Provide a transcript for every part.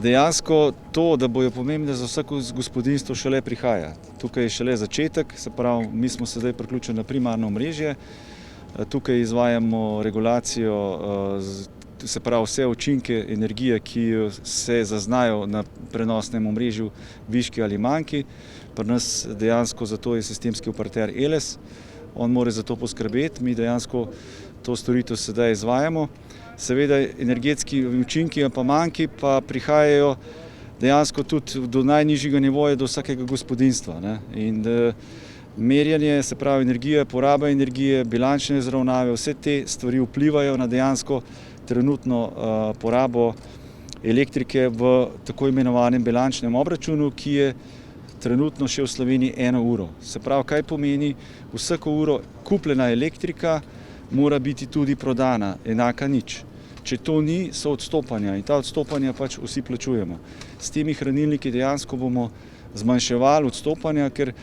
Dejansko to, da bojo pomembne za vsako gospodinjstvo, šele prihaja. Tukaj je šele začetek, se pravi, mi smo se zdaj priključili na primarno omrežje. Tukaj izvajamo regulacijo, se pravi vse učinke energije, ki se zaznajo na prenosnem omrežju, viški ali manjki. Pri nas dejansko za to je sistemski operater Eles. On mora za to poskrbeti, mi dejansko to storitev sedaj izvajamo. Seveda energetski učinki pa manjki pa prihajajo dejansko tudi do najnižjega nivoja, do vsakega gospodinjstva, ne. In merjenje, se pravi energija, poraba energije, bilančne izravnave, vse te stvari vplivajo na dejansko trenutno porabo elektrike v tako imenovanem bilančnem obračunu, ki je trenutno še v Sloveniji 1 uro. Se pravi, kaj pomeni, vsako uro kupljena elektrika mora biti tudi prodana, enaka nič. Če to ni, so odstopanja in ta odstopanja pač vsi plačujemo. S temi hranilniki dejansko bomo zmanjševali odstopanja, ker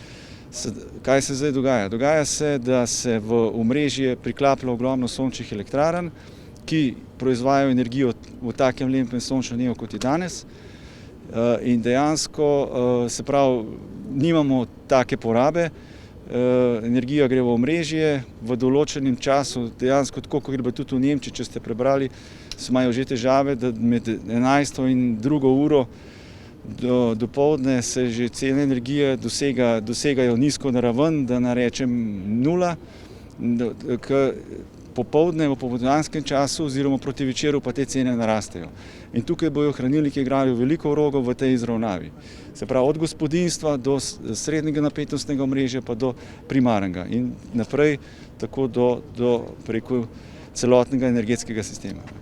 kaj se zdaj dogaja? Dogaja se, da se v omrežje priklaplja ogromno sončnih elektrarn, ki proizvajajo energijo v takem lepem sončnem dnevu, kot je danes. In dejansko, se pravi, nimamo take porabe, energija gre v omrežje, v določenem času, dejansko tako, kot gre tudi v Nemčiji, če ste prebrali, imajo že težave, da med 11. in 2. uro dopoldne se že cene energije dosegajo nizko raven, da ne rečem nula, popoldne, v popoldanskem času oziroma proti večeru pa te cene narastejo. In tukaj bojo hranilniki igrali veliko vlogo v tej izravnavi. Se pravi, od gospodinjstva do srednjega napetostnega omrežja pa do primarnega in naprej tako do preko celotnega energetskega sistema.